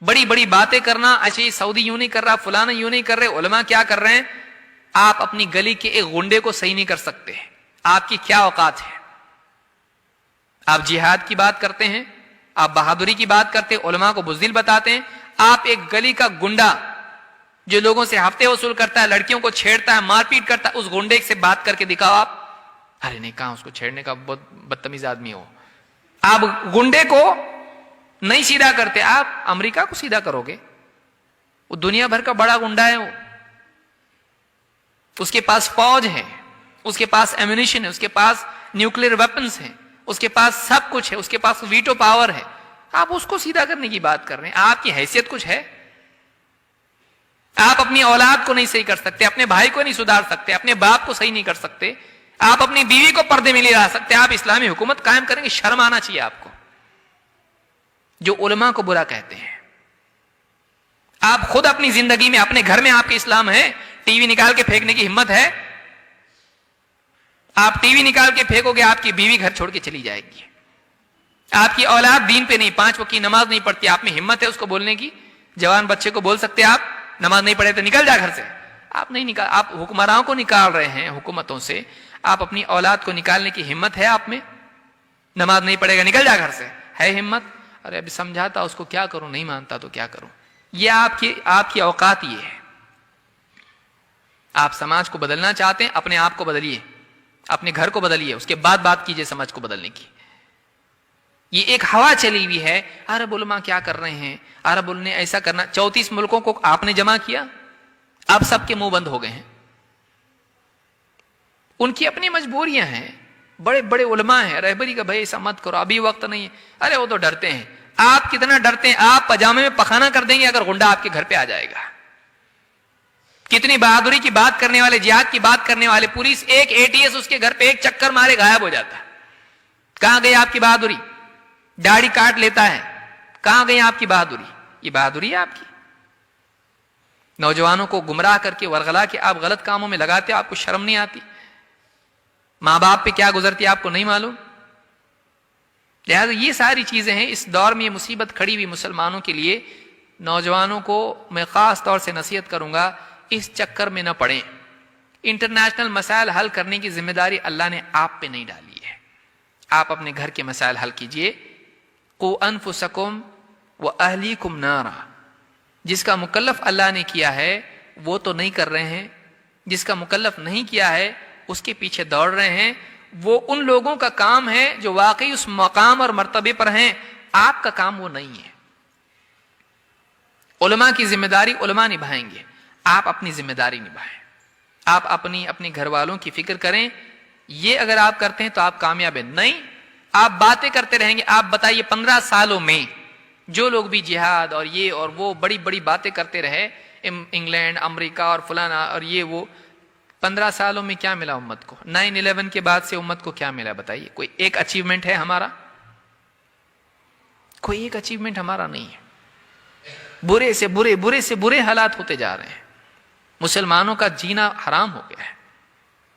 بڑی بڑی باتیں کرنا، اچھا یہ سعودی یوں نہیں کر رہا، فلانا یوں نہیں کر رہے، علماء کیا کر رہے ہیں. آپ اپنی گلی کے ایک غنڈے کو صحیح نہیں کر سکتے. آپ کی کیا اوقات ہے؟ آپ جہاد کی بات کرتے ہیں، آپ بہادری کی بات کرتے ہیں، علماء کو بزدل بتاتے ہیں. آپ ایک گلی کا گنڈا جو لوگوں سے ہفتے وصول کرتا ہے، لڑکیوں کو چھیڑتا ہے، مار پیٹ کرتا ہے، اس گنڈے سے بات کر کے دکھاؤ آپ. ارے نہیں کہاں اس کو چھیڑنے کا، بہت بدتمیز آدمی ہو. آپ گنڈے کو نہیں سیدھا کرتے، آپ امریکہ کو سیدھا کرو گے. وہ دنیا بھر کا بڑا گنڈا ہے، وہ اس کے پاس فوج ہے، اس کے پاس ایمونیشن ہے، اس کے پاس نیوکلیر ویپنز ہیں، اس کے پاس سب کچھ ہے، اس کے پاس ویٹو پاور ہے. آپ اس کو سیدھا کرنے کی بات کر رہے ہیں. آپ کی حیثیت کچھ ہے؟ آپ اپنی اولاد کو نہیں صحیح کر سکتے، اپنے بھائی کو نہیں سدھار سکتے، اپنے باپ کو صحیح نہیں کر سکتے، آپ اپنی بیوی کو پردے میں نہیں لا سکتے. آپ اسلامی حکومت قائم کریں گے؟ شرم آنا چاہیے آپ کو. جو علماء کو برا کہتے ہیں، آپ خود اپنی زندگی میں، اپنے گھر میں آپ کے اسلام ہے؟ ٹی وی نکال کے پھینکنے کی ہمت ہے؟ آپ ٹی وی نکال کے پھینکو گے، آپ کی بیوی گھر چھوڑ کے چلی جائے گی. آپ کی اولاد دین پہ نہیں، 5 وقت کی نماز نہیں پڑھتی، آپ میں ہمت ہے اس کو بولنے کی؟ جوان بچے کو بول سکتے آپ نماز نہیں پڑھے تو نکل جا گھر سے؟ آپ نہیں نکال. آپ حکمراں کو نکال رہے ہیں حکومتوں سے، آپ اپنی اولاد کو نکالنے کی ہمت ہے آپ میں؟ نماز نہیں پڑھے گا نکل جا گھر سے، ہے ہمت؟ ارے ابھی سمجھاتا اس کو، کیا کروں، نہیں مانتا تو کیا کروں. یہ آپ کی اوقات یہ ہے. آپ سماج کو بدلنا چاہتے ہیں، اپنے آپ کو بدلیے، اپنے گھر کو بدلیے، اس کے بعد بات کیجئے سماج کو بدلنے کی. یہ ایک ہوا چلی ہوئی ہے، عرب علماء کیا کر رہے ہیں، عرب نے ایسا کرنا. 34 ملکوں کو آپ نے جمع کیا، اب سب کے منہ بند ہو گئے ہیں. ان کی اپنی مجبوریاں ہیں. بڑے بڑے علماء ہیں، رہبری کا بھائی ایسا مت کرو، ابھی وقت نہیں ہے. ارے وہ تو ڈرتے ہیں. آپ کتنا ڈرتے ہیں؟ آپ پجامے میں پخانا کر دیں گے اگر غنڈا آپ کے گھر پہ آ جائے گا. کتنی بہادری کی بات کرنے والے، جہاد کی بات کرنے والے، پولیس ایک ATS اس کے گھر پہ ایک چکر مارے غائب ہو جاتا ہے. کہاں گئی آپ کی بہادری؟ داڑھی کاٹ لیتا ہے. کہاں گئی آپ کی بہادری؟ یہ بہادری ہے آپ کی؟ نوجوانوں کو گمراہ کر کے ورغلا کے آپ غلط کاموں میں لگاتے، آپ کو شرم نہیں آتی؟ ماں باپ پہ کیا گزرتی آپ کو نہیں معلوم؟ لہذا یہ ساری چیزیں ہیں. اس دور میں یہ مصیبت کھڑی ہوئی مسلمانوں کے لیے. نوجوانوں کو میں خاص طور سے نصیحت کروں گا، اس چکر میں نہ پڑیں. انٹرنیشنل مسائل حل کرنے کی ذمہ داری اللہ نے آپ پہ نہیں ڈالی ہے. آپ اپنے گھر کے مسائل حل کیجئے. قوا انفسکم واہلیکم نارا. جس کا مکلف اللہ نے کیا ہے وہ تو نہیں کر رہے ہیں، جس کا مکلف نہیں کیا ہے اس کے پیچھے دوڑ رہے ہیں. وہ ان لوگوں کا کام ہے جو واقعی اس مقام اور مرتبے پر ہیں. آپ کا کام وہ نہیں ہے. علماء کی ذمہ داری علماء نبھائیں گے، آپ اپنی ذمہ داری نبھائیں. آپ اپنے گھر والوں کی فکر کریں. یہ اگر آپ کرتے ہیں تو آپ کامیاب ہیں. نہیں آپ باتیں کرتے رہیں گے. آپ بتائیے 15 سالوں میں جو لوگ بھی جہاد اور یہ اور وہ بڑی بڑی باتیں کرتے رہے، انگلینڈ، امریکہ اور فلانا اور یہ وہ، 15 سالوں میں کیا ملا امت کو؟ 9/11 کے بعد سے امت کو کیا ملا بتائیے؟ کوئی ایک اچیومنٹ ہے ہمارا؟ کوئی ایک اچیومنٹ ہمارا نہیں ہے. برے سے برے حالات ہوتے جا رہے ہیں. مسلمانوں کا جینا حرام ہو گیا ہے.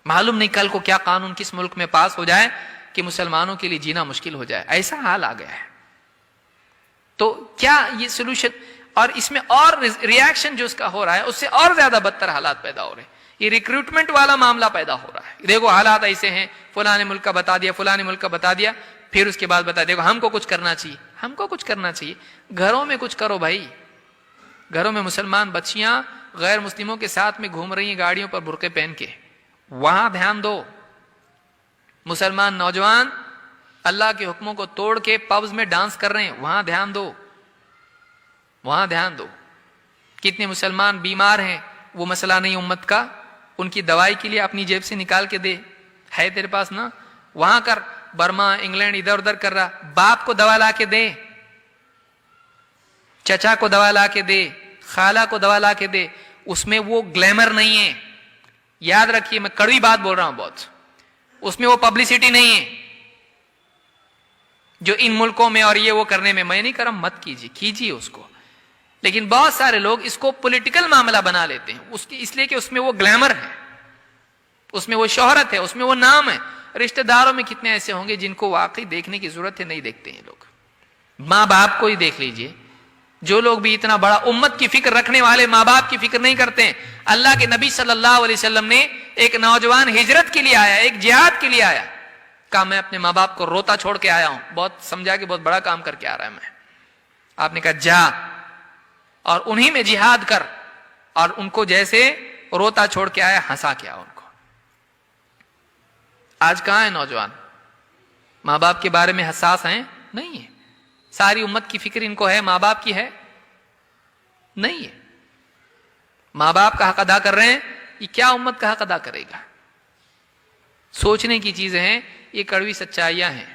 معلوم نہیں کل کو کیا قانون کس ملک میں پاس ہو جائے کہ مسلمانوں کے لیے جینا مشکل ہو جائے. ایسا حال آ گیا ہے. تو کیا یہ سولوشن؟ اور اس میں اور ریاکشن جو اس کا ہو رہا ہے اس سے اور زیادہ بدتر حالات پیدا ہو رہے ہیں. یہ ریکروٹمنٹ والا معاملہ پیدا ہو رہا ہے. دیکھو حالات ایسے ہیں، فلاں ملک کا بتا دیا، فلاں ملک کا بتا دیا، پھر اس کے بعد بتا دیکھو ہم کو کچھ کرنا چاہیے. ہم کو کچھ کرنا چاہیے. گھروں میں کچھ کرو بھائی. گھروں میں مسلمان بچیاں غیر مسلموں کے ساتھ میں گھوم رہی ہیں گاڑیوں پر برقعے پہن کے، وہاں دھیان دو. مسلمان نوجوان اللہ کے حکموں کو توڑ کے پبز میں ڈانس کر رہے ہیں، وہاں دھیان دو. وہاں دھیان دو. کتنے مسلمان بیمار ہیں، وہ مسئلہ نہیں امت کا، ان کی دوائی کے لیے اپنی جیب سے نکال کے دے. ہے تیرے پاس نا، وہاں کر. برما، انگلینڈ ادھر ادھر کر رہا، باپ کو دوا لا کے دے، چچا کو دوا لا کے دے، خالہ کو دوا لا کے دے. اس میں وہ گلیمر نہیں ہے. یاد رکھیے میں کڑوی بات بول رہا ہوں بہت. اس میں وہ پبلسٹی نہیں ہے جو ان ملکوں میں اور یہ وہ کرنے میں. میں نہیں کر رہا، مت کیجیے اس کو. لیکن بہت سارے لوگ اس کو پولیٹیکل معاملہ بنا لیتے ہیں اس لیے کہ اس میں وہ گلیمر ہے، اس میں وہ شہرت ہے، اس میں وہ نام ہے. رشتہ داروں میں کتنے ایسے ہوں گے جن کو واقعی دیکھنے کی ضرورت ہے، نہیں دیکھتے ہیں لوگ. ماں باپ کو ہی دیکھ لیجئے. جو لوگ بھی اتنا بڑا امت کی فکر رکھنے والے ماں باپ کی فکر نہیں کرتے ہیں. اللہ کے نبی صلی اللہ علیہ وسلم نے ایک نوجوان ہجرت کے لیے آیا, ایک جہاد کے لیے آیا, کہا میں اپنے ماں باپ کو روتا چھوڑ کے آیا ہوں, بہت سمجھا کہ بہت بڑا کام کر کے آ رہا ہے میں. آپ نے کہا جا اور انہی میں جہاد کر, اور ان کو جیسے روتا چھوڑ کے آیا ہنسا کے آؤ ان کو. آج کہاں ہے نوجوان؟ ماں باپ کے بارے میں حساس ہیں؟ نہیں ہے. ساری امت کی فکر ان کو ہے, ماں باپ کی ہے نہیں ہے. ماں باپ کا حق ادا کر رہے ہیں, یہ کیا امت کا حق ادا کرے گا؟ سوچنے کی چیزیں ہیں, یہ کڑوی سچائیاں ہیں.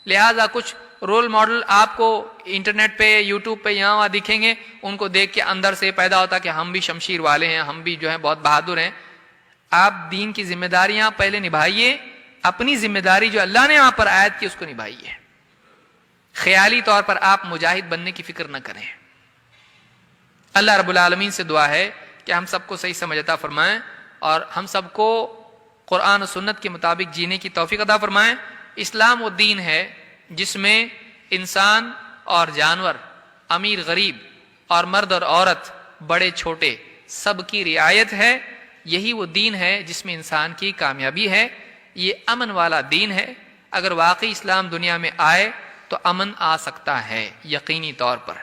لہذا کچھ رول ماڈل آپ کو انٹرنیٹ پہ, یوٹیوب پہ یہاں وہاں دکھیں گے, ان کو دیکھ کے اندر سے پیدا ہوتا کہ ہم بھی شمشیر والے ہیں, ہم بھی جو ہیں بہت بہادر ہیں. آپ دین کی ذمہ داریاں پہلے نبھائیے, اپنی ذمہ داری جو اللہ نے آپ پر عائد کی اس کو نبھائیے. خیالی طور پر آپ مجاہد بننے کی فکر نہ کریں. اللہ رب العالمین سے دعا ہے کہ ہم سب کو صحیح سمجھ عطا فرمائیں اور ہم سب کو قرآن و سنت کے مطابق جینے کی توفیق عطا فرمائیں. اسلام وہ دین ہے جس میں انسان اور جانور, امیر غریب اور مرد اور عورت, بڑے چھوٹے سب کی رعایت ہے. یہی وہ دین ہے جس میں انسان کی کامیابی ہے. یہ امن والا دین ہے. اگر واقعی اسلام دنیا میں آئے تو امن آ سکتا ہے یقینی طور پر.